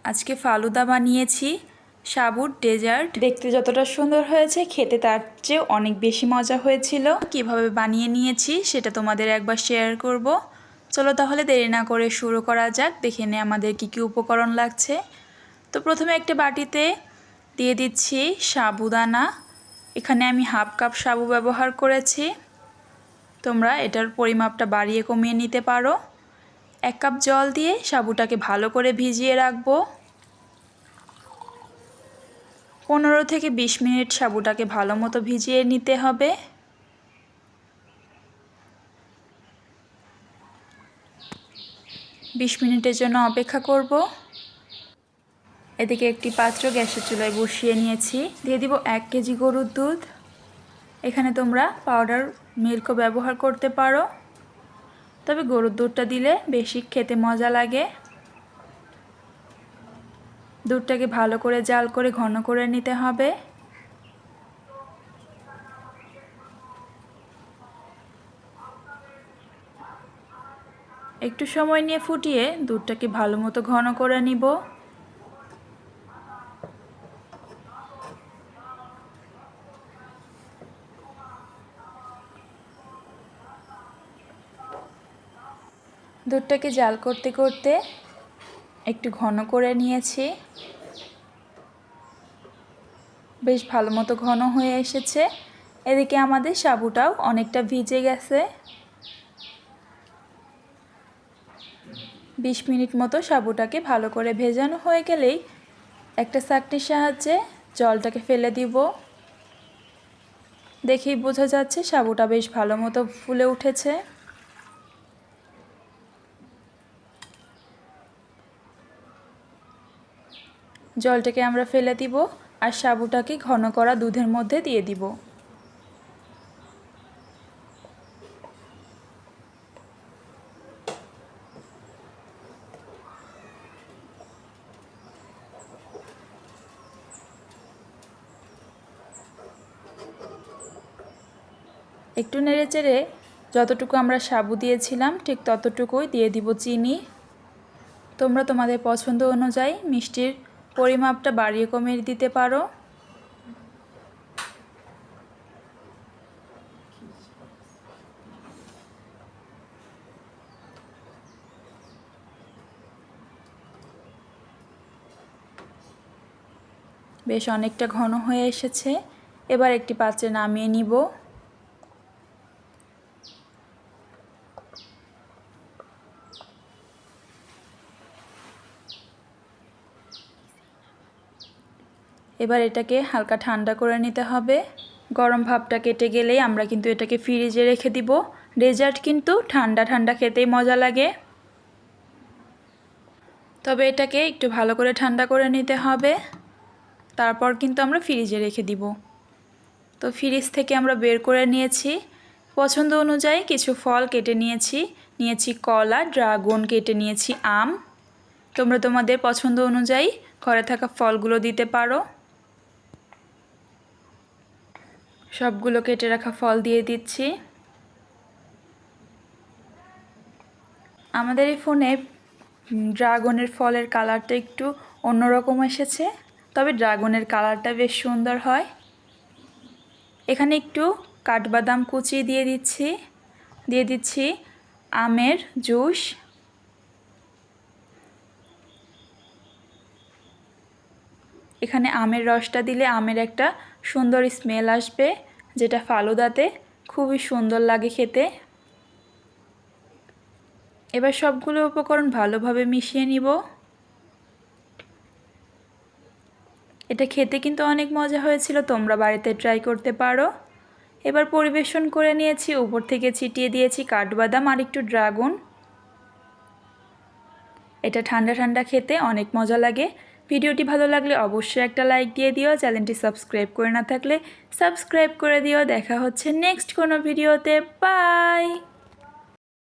আজকে ফালুদা বানিয়েছি, সাবুর ডেজার্ট। দেখতে যতটা সুন্দর হয়েছে, খেতে তার চেয়েও অনেক বেশি মজা হয়েছিল। কিভাবে বানিয়ে নিয়েছি সেটা তোমাদের একবার শেয়ার করব। চলো তাহলে দেরি না করে শুরু করা যাক। দেখে নে আমাদের কী কী উপকরণ লাগছে। তো প্রথমে একটা বাটিতে দিয়ে দিচ্ছি সাবুদানা। এখানে আমি হাফ কাপ সাবু ব্যবহার করেছি। তোমরা এটার পরিমাপটা বাড়িয়ে কমিয়ে নিতে পারো। 1 কাপ জল দিয়ে সাবুটাকে ভালো করে ভিজিয়ে রাখবো। 15 থেকে 20 মিনিট সাবুটাকে ভালো মতো ভিজিয়ে নিতে হবে। বিশ মিনিটের জন্য অপেক্ষা করব। এদিকে একটি পাত্র গ্যাসের চুলায় বসিয়ে নিয়েছি। দিয়ে দিব 1 কেজি গরুর দুধ। এখানে তোমরা পাউডার মিল্কও ব্যবহার করতে পারো, তবে গরুর দুধটা দিলে বেশি খেতে মজা লাগে। দুধটাকে ভালো করে জাল করে ঘন করে নিতে হবে। একটু সময় নিয়ে ফুটিয়ে দুধটাকে ভালো মতো ঘন করে নিব। দুধটাকে জাল করতে করতে একটু ঘন করে নিয়েছি। বেশ ভালো মতো ঘন হয়ে এসেছে। এদিকে আমাদের সাবুটাও অনেকটা ভিজে গেছে। 20 মিনিট মতো সাবুটাকে ভালো করে ভেজানো হয়ে গেলেই একটা ছাঁকনির সাহায্যে জলটাকে ফেলে দিব। দেখেই বোঝা যাচ্ছে সাবুটা বেশ ভালো মতো ফুলে উঠেছে। জলটাকে আমরা ফেলে দিব আর সাবুটাকে ঘন করা দুধের মধ্যে দিয়ে দিব। একটু নেড়েচেড়ে যতটুকু আমরা সাবু দিয়েছিলাম ঠিক ততটুকুই দিয়ে দিব চিনি। তোমরা তোমাদের পছন্দ অনুযায়ী মিষ্টির পরিমাপটা বাড়িয়ে কমিয়ে দিতে পারো। বেশ অনেকটা ঘন হয়ে এসেছে। এবার একটি পাত্রে নামিয়ে নিব। এবার এটাকে হালকা ঠান্ডা করে নিতে হবে। গরম ভাবটা কেটে গেলেই আমরা কিন্তু এটাকে ফ্রিজে রেখে দিব। ডেজার্ট কিন্তু ঠান্ডা ঠান্ডা খেতেই মজা লাগে, তবে এটাকে একটু ভালো করে ঠান্ডা করে নিতে হবে। তারপর কিন্তু আমরা ফ্রিজে রেখে দিব। তো ফ্রিজ থেকে আমরা বের করে নিয়েছি। পছন্দ অনুযায়ী কিছু ফল কেটে নিয়েছি কলা, ড্রাগন, কেটে নিয়েছি আম। তোমরা তোমাদের পছন্দ অনুযায়ী ঘরে থাকা ফলগুলো দিতে পারো। সবগুলো কেটে রাখা ফল দিয়ে দিচ্ছি। আমাদের এই ফোনে ড্রাগনের ফলের কালারটা একটু অন্যরকম এসেছে, তবে ড্রাগনের কালারটা বেশ সুন্দর হয়। এখানে একটু কাঠবাদাম কুচি দিয়ে দিচ্ছি আমের জুস। এখানে আমের রসটা দিলে আমের একটা সুন্দর স্মেল আসবে, যেটা ফালুদাতে খুবই সুন্দর লাগে খেতে। এবার সবগুলো উপকরণ ভালোভাবে মিশিয়ে নিব। এটা খেতে কিন্তু অনেক মজা হয়েছিল, তোমরা বাড়িতে ট্রাই করতে পারো। এবার পরিবেশন করে নিয়েছি, উপর থেকে ছিটিয়ে দিয়েছি কাঠবাদাম আর একটু ড্রাগন। এটা ঠান্ডা ঠান্ডা খেতে অনেক মজা লাগে। ভিডিওটি ভালো লাগলে অবশ্যই একটা লাইক দিয়ে দিও। চ্যানেলটি সাবস্ক্রাইব করে না থাকলে সাবস্ক্রাইব করে দিও। দেখা হচ্ছে নেক্সট কোনো ভিডিওতে। বাই।